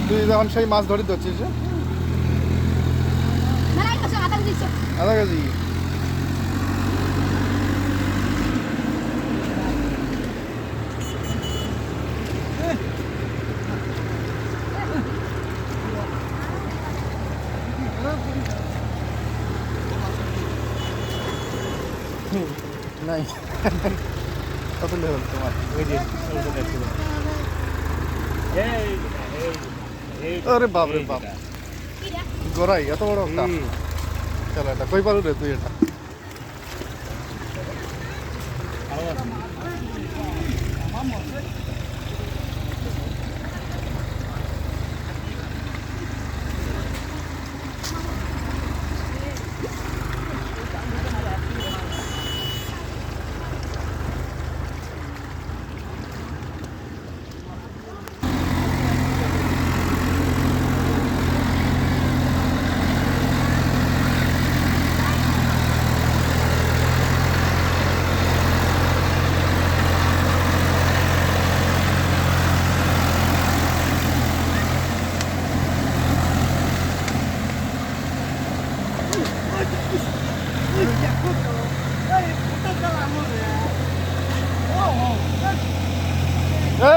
তুই যখন সেই মাছ ধরি ধরছিস আধা কেজি নাই কত লেভেল তোমার আরে বাপ রে বাপ গড়াই এত বড় একটা চল এটা কই পারু রে তুই এটা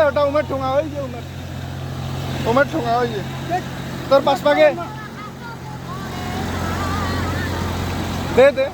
ওটা উমের ঠোঙা ওই যে উমের ঠোঙা ওই যে তোর পাশ পাগে দে দে